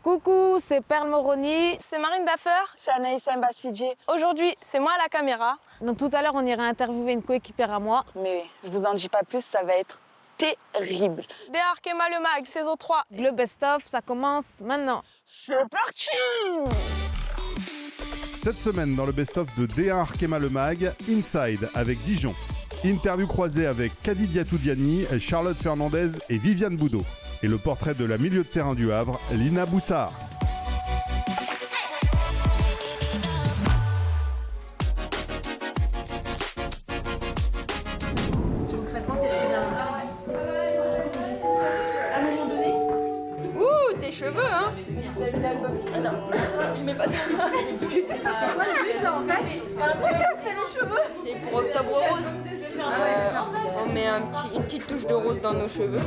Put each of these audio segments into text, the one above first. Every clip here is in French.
Coucou, c'est Perle Moroni. C'est Marine Daffer. C'est Anaïs Mbassidje. Aujourd'hui, c'est moi à la caméra. Donc tout à l'heure, on ira interviewer une coéquipière à moi. Mais je vous en dis pas plus, ça va être terrible. Des Arkema le Mag, saison 3. Le best-of, ça commence maintenant. C'est parti! Cette semaine, dans le best-of de D1 Arkema Le Mag, Inside avec Dijon. Interview croisée avec Kadi Diatou-Diani, Charlotte Fernandez et Viviane Boudot. Et le portrait de la milieu de terrain du Havre, Lina Boussard. Ouh, tes cheveux, hein. Attends, je mets pas ça. C'est pour Octobre Rose. On met une petite touche de rose dans nos cheveux.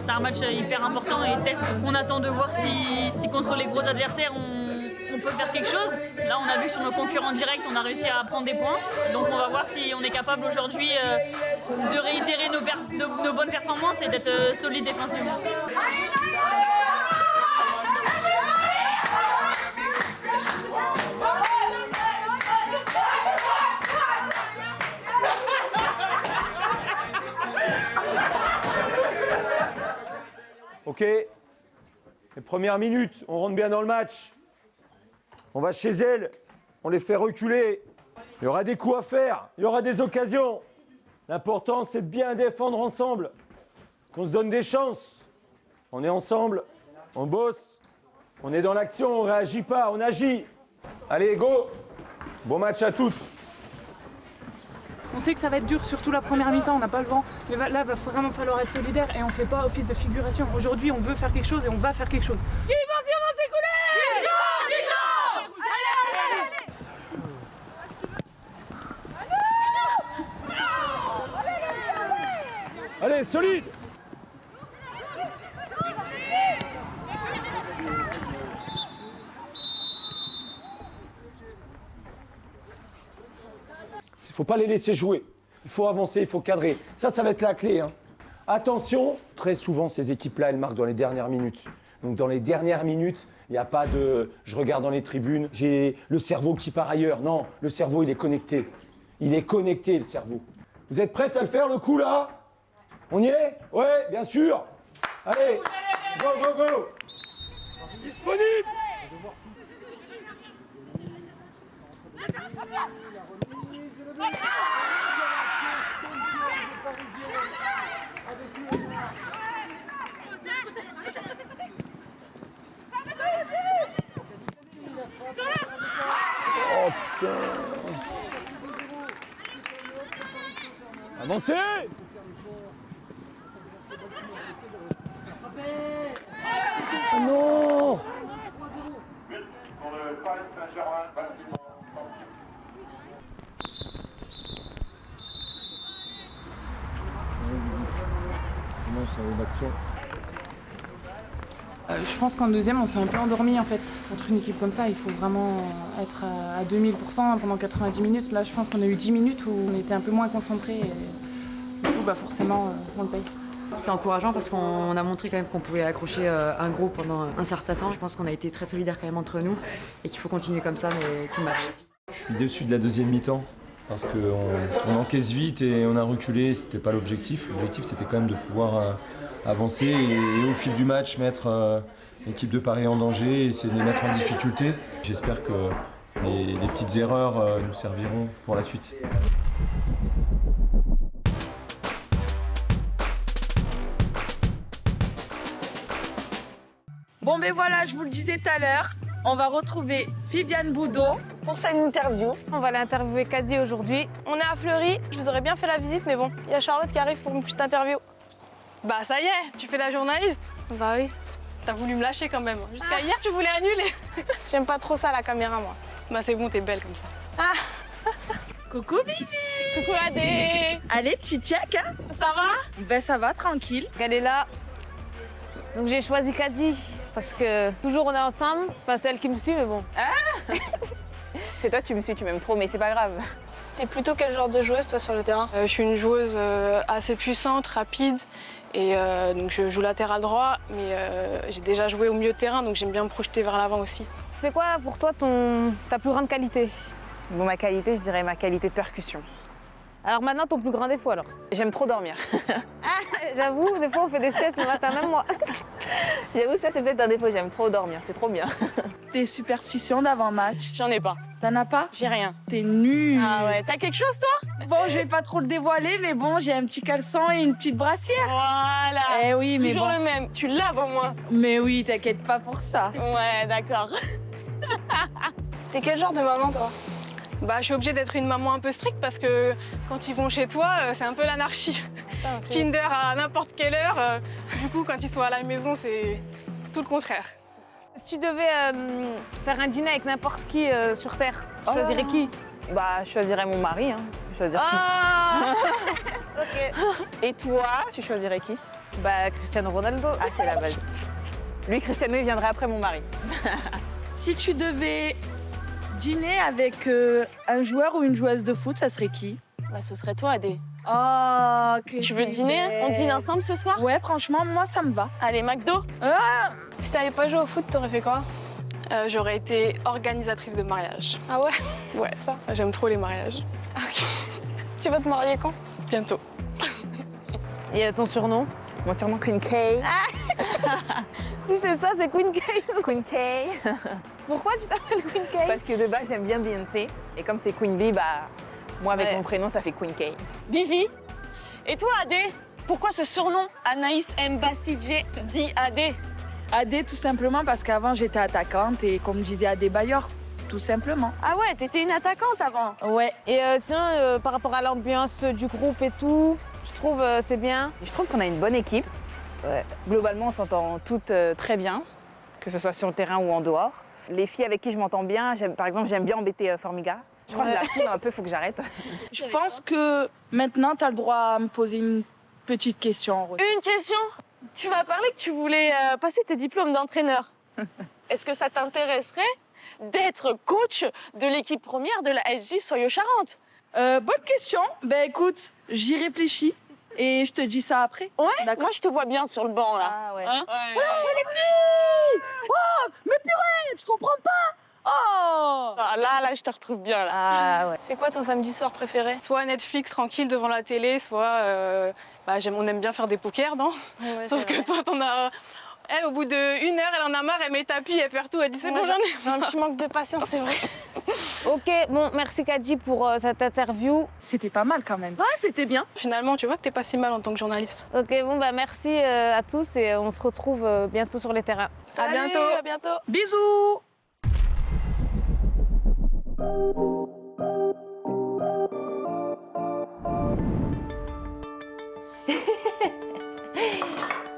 C'est un match hyper important et test. On attend de voir si contre les gros adversaires on peut faire quelque chose. Là on a vu sur nos concurrents directs, on a réussi à prendre des points. Donc on va voir si on est capable aujourd'hui de réitérer nos bonnes performances et d'être solide défensivement. Ok, les premières minutes, on rentre bien dans le match. On va chez elle, on les fait reculer. Il y aura des coups à faire, il y aura des occasions. L'important, c'est de bien défendre ensemble, qu'on se donne des chances. On est ensemble, on bosse, on est dans l'action, on réagit pas, on agit. Allez, go! Bon match à toutes. On sait que ça va être dur, surtout la première mi-temps, on n'a pas le vent. Mais là, il va vraiment falloir être solidaire et on ne fait pas office de figuration. Aujourd'hui, on veut faire quelque chose et on va faire quelque chose. Qui va violence écouler? Dijon! Allez! Allez, solide! Il ne faut pas les laisser jouer. Il faut avancer, il faut cadrer. Ça va être la clé. Hein. Attention, très souvent, ces équipes-là, elles marquent dans les dernières minutes. Donc dans les dernières minutes, il n'y a pas de « je regarde dans les tribunes, j'ai le cerveau qui part ailleurs ». Non, le cerveau, il est connecté. Il est connecté, le cerveau. Vous êtes prêtes à le faire, le coup, là? On y est? Ouais, bien sûr. Allez, go, go, go. Disponible. Oh putain! Avancez! Oh non! Pour le Paris Saint-Germain, bâtiment. Je pense qu'en deuxième, on s'est un peu endormi en fait. Contre une équipe comme ça, il faut vraiment être à 2000% pendant 90 minutes. Là, je pense qu'on a eu 10 minutes où on était un peu moins concentrés. Et du coup, forcément, on le paye. C'est encourageant parce qu'on a montré quand même qu'on pouvait accrocher un groupe pendant un certain temps. Je pense qu'on a été très solidaires quand même entre nous et qu'il faut continuer comme ça, mais tout le match. Je suis déçu de la deuxième mi-temps parce qu'on encaisse vite et on a reculé, c'était pas l'objectif. L'objectif c'était quand même de pouvoir avancer et au fil du match mettre l'équipe de Paris en danger et essayer de les mettre en difficulté. J'espère que les petites erreurs nous serviront pour la suite. Bon ben voilà, je vous le disais tout à l'heure, on va retrouver Viviane Boudot pour sa interview. On va l'interviewer Kadi aujourd'hui. On est à Fleury. Je vous aurais bien fait la visite, mais bon, il y a Charlotte qui arrive pour une petite interview. Bah ça y est, tu fais la journaliste. Bah oui. T'as voulu me lâcher quand même. Jusqu'à hier, tu voulais annuler. J'aime pas trop ça, la caméra, moi. Bah c'est bon, t'es belle comme ça. Ah. Coucou Vivi! Coucou Adé! Allez, petit check, hein? Ça va? Ben ça va, tranquille. Elle est là. Donc j'ai choisi Kadi parce que toujours on est ensemble. Enfin, c'est elle qui me suit, mais bon. C'est toi, tu me suis, tu m'aimes trop, mais c'est pas grave. T'es plutôt quel genre de joueuse, toi, sur le terrain? Je suis une joueuse assez puissante, rapide. Et donc je joue latéral droit, mais j'ai déjà joué au milieu de terrain, donc j'aime bien me projeter vers l'avant aussi. C'est quoi pour toi ta plus grande qualité? Bon, ma qualité, je dirais ma qualité de percussion. Alors maintenant, ton plus grand défaut alors? J'aime trop dormir. Ah, j'avoue, des fois on fait des siestes le matin, même moi. J'avoue, ça c'est peut-être un défaut, j'aime trop dormir, c'est trop bien. Tes superstitions d'avant-match? J'en ai pas. T'en as pas? J'ai rien. T'es nul. Ah ouais, t'as quelque chose toi? Bon, je vais pas trop le dévoiler, mais bon, j'ai un petit caleçon et une petite brassière. Voilà. Eh oui, mais toujours bon. le même. Tu laves au moins. Mais oui, t'inquiète pas pour ça. Ouais, d'accord. T'es quel genre de maman toi? Bah, je suis obligée d'être une maman un peu stricte parce que quand ils vont chez toi, c'est un peu l'anarchie. Kinder à n'importe quelle heure. Du coup, quand ils sont à la maison, c'est tout le contraire. Si tu devais faire un dîner avec n'importe qui sur Terre, tu choisirais qui? Bah, je choisirais mon mari, hein. Je choisirais Ok. Et toi, tu choisirais qui? Bah, Cristiano Ronaldo. Ah, c'est la base. Lui, Cristiano, il viendrait après mon mari. Si tu devais dîner avec un joueur ou une joueuse de foot, ça serait qui? Bah, ce serait toi, Adé. Oh, que Tu veux dîner? On dîne ensemble ce soir? Ouais, franchement, moi, ça me va. Allez, McDo. Si t'avais pas joué au foot, t'aurais fait quoi? J'aurais été organisatrice de mariage. Ah ouais? Ouais, ça. J'aime trop les mariages. Ok. Tu vas te marier quand? Bientôt. Et ton surnom? Mon surnom, Queen K. Si c'est ça, c'est Queen K. Queen K. Pourquoi tu t'appelles Queen K? Parce que de base, j'aime bien Beyoncé. Et comme c'est Queen Bee, bah, moi, avec Ouais. mon prénom, ça fait Queen K. Vivi. Et toi, Adé? Pourquoi ce surnom? Anaïs Mbassidje dit Adé. Adé, tout simplement parce qu'avant, j'étais attaquante et comme disait Adé Bayor, tout simplement. Ah ouais, t'étais une attaquante avant. Ouais. Et sinon, par rapport à l'ambiance du groupe et tout, je trouve c'est bien. Je trouve qu'on a une bonne équipe. Ouais. Globalement, on s'entend toutes très bien, que ce soit sur le terrain ou en dehors. Les filles avec qui je m'entends bien, par exemple, j'aime bien embêter Formiga. Je crois que je la saoule un peu, faut que j'arrête. Je pense que maintenant, tu as le droit à me poser une petite question. Une question? Tu m'as parlé que tu voulais passer tes diplômes d'entraîneur. Est-ce que ça t'intéresserait d'être coach de l'équipe première de la SJ Soyo-Charentes? Bonne question. Ben écoute, j'y réfléchis et je te dis ça après. Ouais, D'accord. moi je te vois bien sur le banc là. Ah ouais. Hein? Oh, les filles! Oh, mais purée, je comprends pas! Oh! Ah, là, je te retrouve bien là. Ah ouais. C'est quoi ton samedi soir préféré? Soit Netflix tranquille devant la télé, soit on aime bien faire des pokers, non? Ouais, Sauf que toi, t'en as. Elle, au bout d'1 heure, elle en a marre, elle met tapis, elle perd tout, elle dit c'est bon, j'en ai. J'ai un petit manque de patience, c'est vrai. Ok, bon, merci Kadji pour cette interview. C'était pas mal quand même. Ouais, c'était bien. Finalement, tu vois que t'es pas si mal en tant que journaliste. Ok, bon, bah merci à tous et on se retrouve bientôt sur les terrains. À bientôt. À bientôt. Bisous!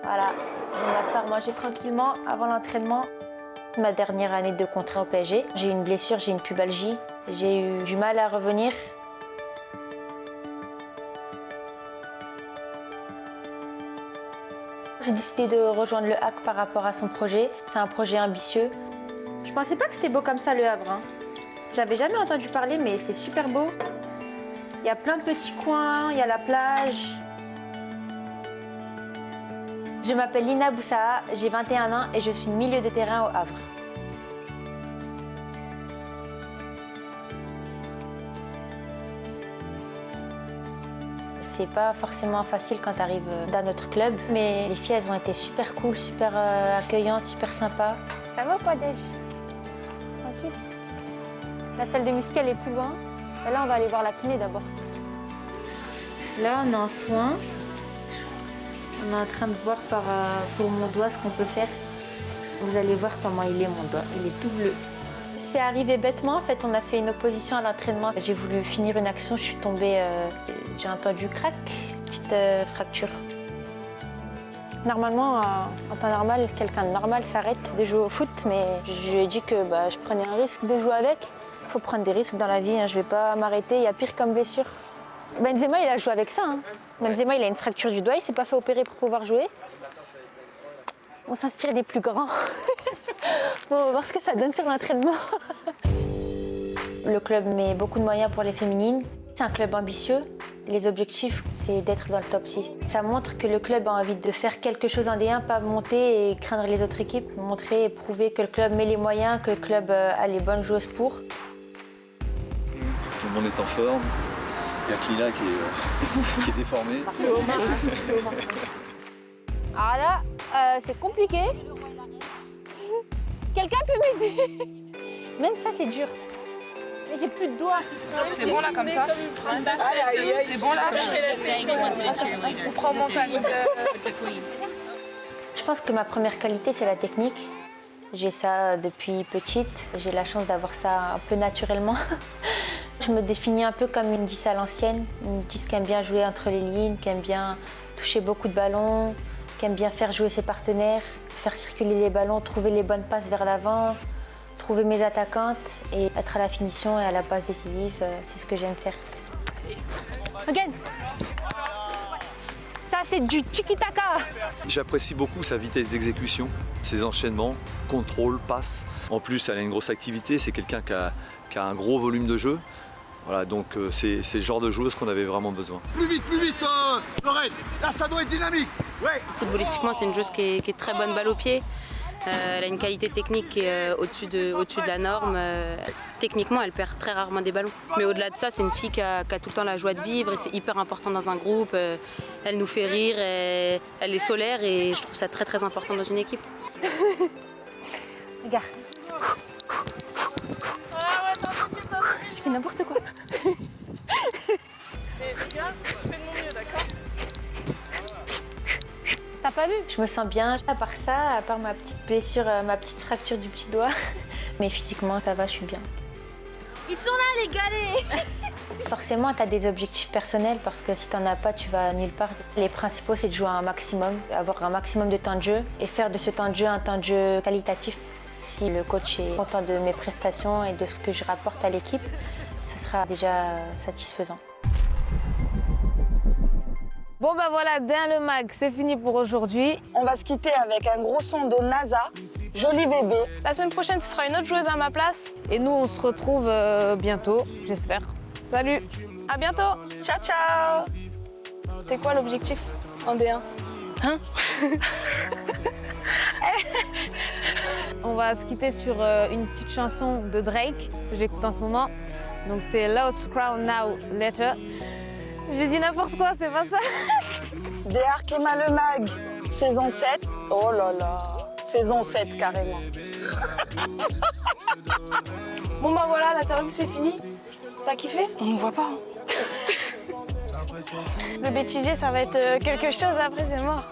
Voilà, je vais m'asseoir manger tranquillement avant l'entraînement. Ma dernière année de contrat au PSG, j'ai eu une blessure, j'ai une pubalgie. J'ai eu du mal à revenir. J'ai décidé de rejoindre le HAC par rapport à son projet. C'est un projet ambitieux. Je pensais pas que c'était beau comme ça, le Havre. J'avais jamais entendu parler, mais c'est super beau. Il y a plein de petits coins, il y a la plage. Je m'appelle Lina Boussaha, j'ai 21 ans et je suis milieu de terrain au Havre. C'est pas forcément facile quand tu arrives dans notre club, mais les filles, elles ont été super cool, super accueillantes, super sympas. Ça va ou pas, Dej? Tranquille. La salle de muscu, elle est plus loin. Et là, on va aller voir la kiné d'abord. Là, on est en soins. On est en train de voir pour mon doigt ce qu'on peut faire. Vous allez voir comment il est, mon doigt. Il est tout bleu. C'est arrivé bêtement. En fait, on a fait une opposition à l'entraînement. J'ai voulu finir une action, je suis tombée, j'ai entendu crac, petite fracture. Normalement, en temps normal, quelqu'un de normal s'arrête de jouer au foot, mais je lui ai dit que je prenais un risque de jouer avec. Il faut prendre des risques dans la vie, hein. Je ne vais pas m'arrêter, il y a pire comme blessure. Benzema, il a joué avec ça. Hein. Benzema, il a une fracture du doigt, il ne s'est pas fait opérer pour pouvoir jouer. On s'inspire des plus grands. Bon, on va voir ce que ça donne sur l'entraînement. Le club met beaucoup de moyens pour les féminines. C'est un club ambitieux. Les objectifs, c'est d'être dans le top 6. Ça montre que le club a envie de faire quelque chose en D1, pas monter et craindre les autres équipes. Montrer et prouver que le club met les moyens, que le club a les bonnes joueuses pour. Tout le monde est en forme. Il y a Klila qui est déformée. Alors là, c'est compliqué. Quelqu'un peut m'aider? Même ça, c'est dur. Mais j'ai plus de doigts. C'est bon là comme ça. C'est bon là. On prend mon talon. Je pense que ma première qualité, c'est la technique. J'ai ça depuis petite. J'ai la chance d'avoir ça un peu naturellement. Je me définis un peu comme une 10 à l'ancienne. Une 10 qui aime bien jouer entre les lignes, qui aime bien toucher beaucoup de ballons, qui aime bien faire jouer ses partenaires, faire circuler les ballons, trouver les bonnes passes vers l'avant, trouver mes attaquantes et être à la finition et à la passe décisive. C'est ce que j'aime faire. Regarde. Ça, c'est du tiki-taka. J'apprécie beaucoup sa vitesse d'exécution, ses enchaînements, contrôle, passe. En plus, elle a une grosse activité, c'est quelqu'un qui a un gros volume de jeu. Voilà, donc c'est le genre de joueuse qu'on avait vraiment besoin. Plus vite, Lorraine. Là, ça doit être dynamique. Ouais. Footballistiquement, c'est une joueuse qui est très bonne balle au pied. Elle a une qualité technique qui est au-dessus de la norme. Techniquement, elle perd très rarement des ballons. Mais au-delà de ça, c'est une fille qui a tout le temps la joie de vivre et c'est hyper important dans un groupe. Elle nous fait rire, elle est solaire et je trouve ça très très important dans une équipe. Regarde. Je fais n'importe quoi. T'as pas vu? Je me sens bien. À part ça, à part ma petite blessure, ma petite fracture du petit doigt. Mais physiquement, ça va, je suis bien. Ils sont là, les galets. Forcément, t'as des objectifs personnels parce que si t'en as pas, tu vas nulle part. Les principaux, c'est de jouer un maximum, avoir un maximum de temps de jeu et faire de ce temps de jeu un temps de jeu qualitatif. Si le coach est content de mes prestations et de ce que je rapporte à l'équipe, ce sera déjà satisfaisant. Bon bah voilà, D1 le mag, c'est fini pour aujourd'hui. On va se quitter avec un gros son de NASA, Joli bébé. La semaine prochaine, ce sera une autre joueuse à ma place. Et nous, on se retrouve bientôt, j'espère. Salut. À bientôt. Ciao, ciao. C'est quoi l'objectif en D1? Hein? On va se quitter sur une petite chanson de Drake que j'écoute en ce moment. Donc c'est Lost Crown Now Letter. J'ai dit n'importe quoi, c'est pas ça. D1 Arkema le mag, saison 7. Oh là là, saison 7 carrément. Bon bah voilà, l'interview c'est fini. T'as kiffé? On nous voit pas. Le bêtisier, ça va être quelque chose après, c'est mort.